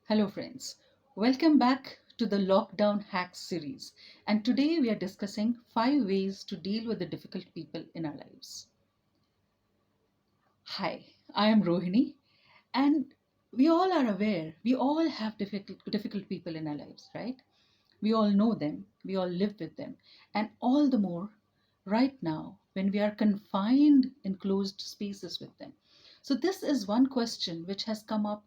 Hello, friends. Welcome back to the Lockdown Hacks series. And today we are discussing 5 ways to deal with the difficult people in our lives. Hi, I am Rohini, and we all are aware we all have difficult people in our lives, right? We all know them, we all live with them, and all the more right now when we are confined in closed spaces with them. So, this is one question which has come up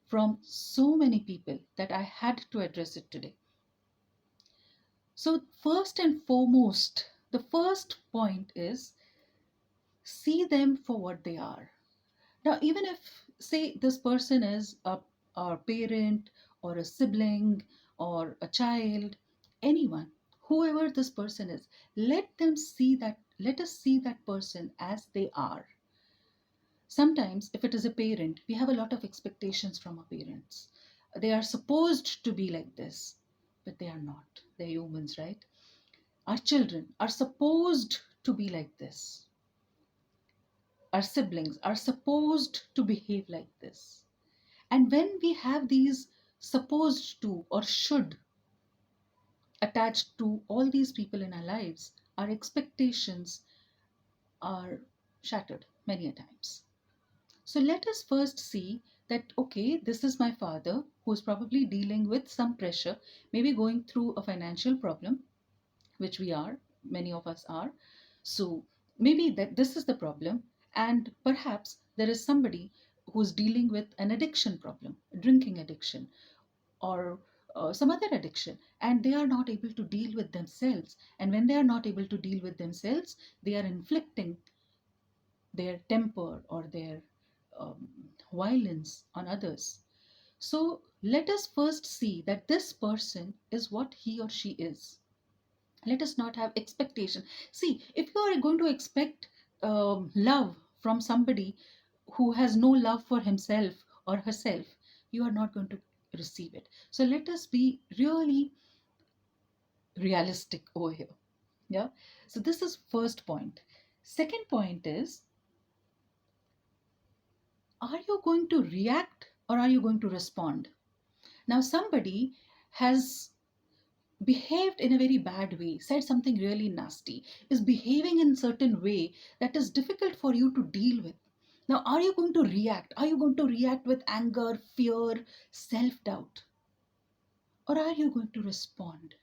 from so many people that I had to address it today. So, first and foremost, the first point is see them for what they are. Now, even if, say, this person is a parent or a sibling or a child, anyone, whoever this person is, let us see that person as they are. Sometimes, if it is a parent, we have a lot of expectations from our parents. They are supposed to be like this, but they are not. They're humans, right? Our children are supposed to be like this. Our siblings are supposed to behave like this. And when we have these supposed to or should attached to all these people in our lives, our expectations are shattered many a times. So let us first see that, okay, this is my father who's probably dealing with some pressure, maybe going through a financial problem, which we are, many of us are. So maybe that this is the problem, and perhaps there is somebody who's dealing with an addiction problem, drinking addiction, or some other addiction, and they are not able to deal with themselves. And when they are not able to deal with themselves, they are inflicting their temper or their um, violence on others. So let us first see that this person is what he or she is. Let us not have expectation. See, if you are going to expect love from somebody who has no love for himself or herself, you are not going to receive it. So let us be really realistic over here. Yeah. So this is first point. Second point is, are you going to react or are you going to respond? Now somebody has behaved in a very bad way, said something really nasty, is behaving in certain way that is difficult for you to deal with. Now, are you going to react? Are you going to react with anger, fear, self doubt? Or are you going to respond?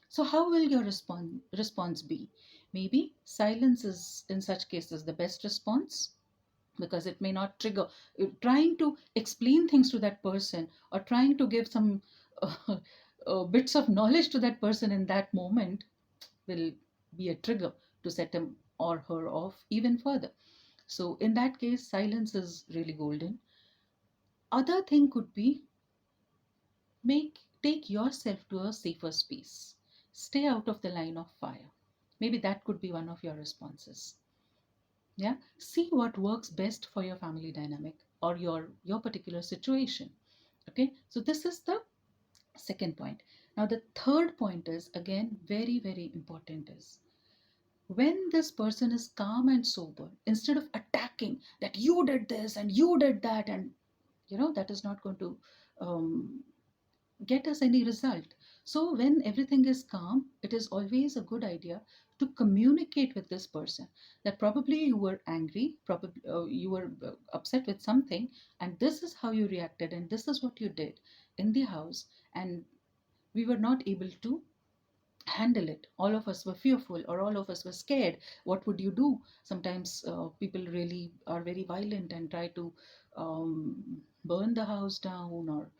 So, how will your response be? Maybe silence is, in such cases, the best response because it may not trigger. Trying to explain things to that person or trying to give some uh, bits of knowledge to that person in that moment will be a trigger to set him or her off even further. So in that case, silence is really golden. Other thing could be, make take yourself to a safer space. Stay out of the line of fire. Maybe that could be one of your responses. Yeah, see what works best for your family dynamic or your particular situation. Okay, so this is the second point. Now the third point is again very very important, is when this person is calm and sober, instead of attacking that you did this and you did that, and that is not going to um, get us any result. So when everything is calm, it is always a good idea to communicate with this person that probably you were angry, probably you were upset with something, and this is how you reacted and this is what you did in the house, and we were not able to handle it. All of us were fearful or all of us were scared. What would you do? Sometimes people really are very violent and try to burn the house down or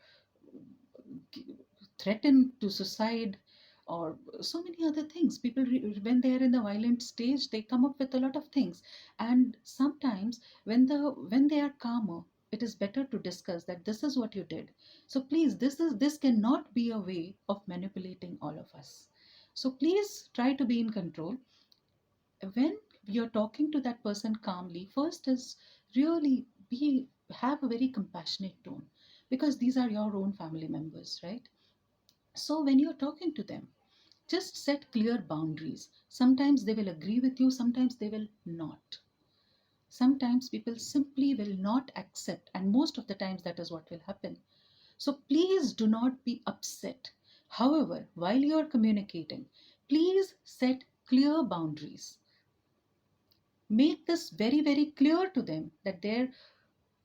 threaten to suicide or so many other things. People when they are in the violent stage, they come up with a lot of things. And sometimes when they are calmer, it is better to discuss that this is what you did. So please, this cannot be a way of manipulating all of us. So please try to be in control. When you're talking to that person calmly, first is really be have a very compassionate tone, because these are your own family members, right? So when you're talking to them, just set clear boundaries. Sometimes they will agree with you, sometimes they will not. Sometimes people simply will not accept, and most of the times that is what will happen. So please do not be upset. However, while you are communicating, please set clear boundaries. Make this very, very clear to them that their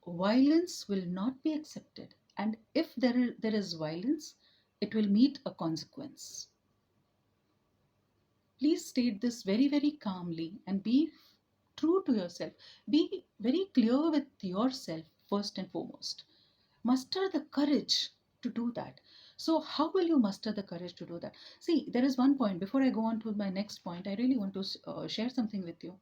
violence will not be accepted. And if there is violence, it will meet a consequence. Please state this very, very calmly and be true to yourself. Be very clear with yourself first and foremost. Muster the courage to do that. So, how will you muster the courage to do that? See, there is one point. Before I go on to my next point, I really want to share something with you.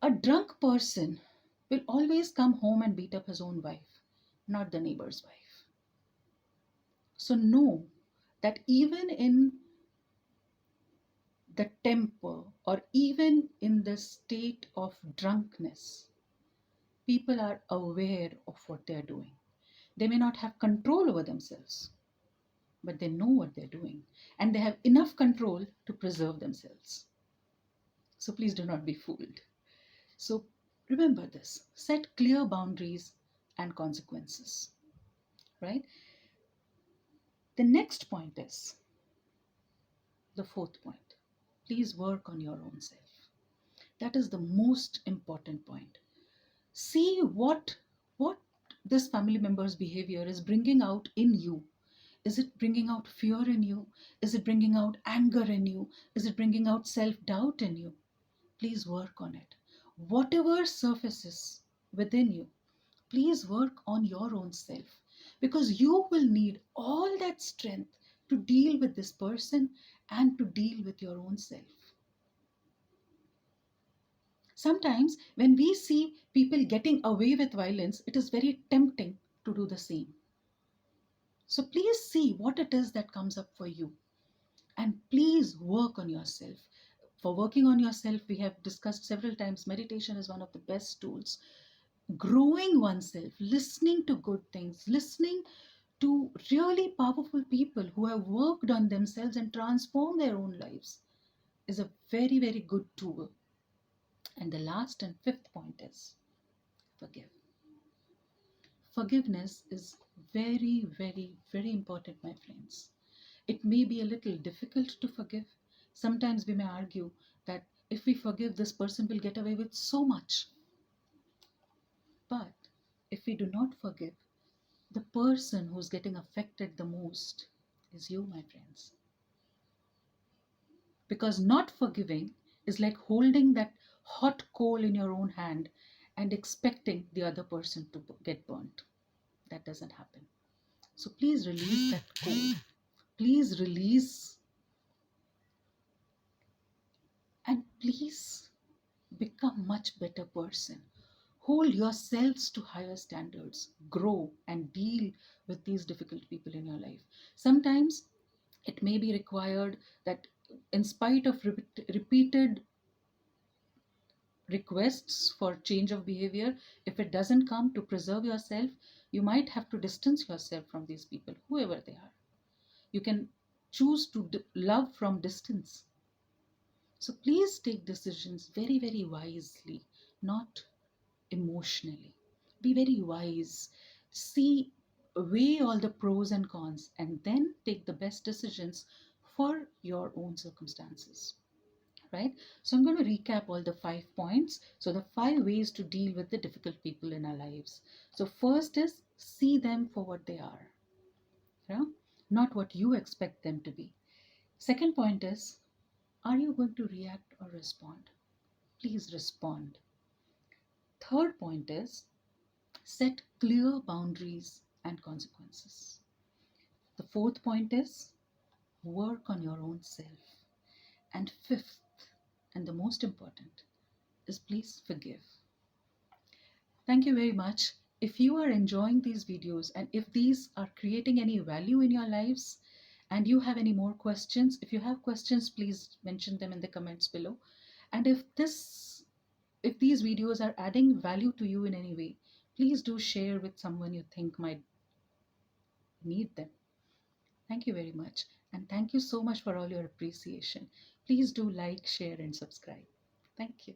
A drunk person will always come home and beat up his own wife, not the neighbor's wife. So, know that even in the temper or even in the state of drunkenness, people are aware of what they're doing. They may not have control over themselves, but they know what they're doing and they have enough control to preserve themselves. So please do not be fooled. So remember this, set clear boundaries and consequences, right? The next point is the fourth point. Please work on your own self. That is the most important point. See what this family member's behavior is bringing out in you. Is it bringing out fear in you? Is it bringing out anger in you? Is it bringing out self doubt in you? Please work on it. Whatever surfaces within you, please work on your own self, because you will need all that strength to deal with this person and to deal with your own self. Sometimes, when we see people getting away with violence, it is very tempting to do the same. So, please see what it is that comes up for you and please work on yourself. For working on yourself, we have discussed several times, meditation is one of the best tools. Growing oneself, listening to good things, listening to really powerful people who have worked on themselves and transformed their own lives is a very, very good tool. And the last and fifth point is forgive. Forgiveness is very, very, very important, my friends. It may be a little difficult to forgive. Sometimes we may argue that if we forgive, this person will get away with so much. But if we do not forgive, the person who's getting affected the most is you, my friends. Because not forgiving is like holding that hot coal in your own hand and expecting the other person to get burnt. That doesn't happen. So please release that coal. Please release and please become much better person. Hold yourselves to higher standards. Grow and deal with these difficult people in your life. Sometimes it may be required that in spite of repeated requests for change of behavior, if it doesn't come, to preserve yourself, you might have to distance yourself from these people, whoever they are. You can choose to love from distance. So please take decisions very, very wisely, not emotionally. Be very wise. See, weigh all the pros and cons, and then take the best decisions for your own circumstances. Right? So I'm going to recap all the 5 points. So the 5 ways to deal with the difficult people in our lives. So first is see them for what they are, yeah? Not what you expect them to be. Second point is, are you going to react or respond? Please respond. Third point is, set clear boundaries and consequences. The fourth point is, work on your own self. And fifth, and the most important, is please forgive. Thank you very much. If you are enjoying these videos and if these are creating any value in your lives and you have any more questions, if you have questions, please mention them in the comments below. And if these videos are adding value to you in any way, please do share with someone you think might need them. Thank you very much. And thank you so much for all your appreciation. Please do like, share, and subscribe. Thank you.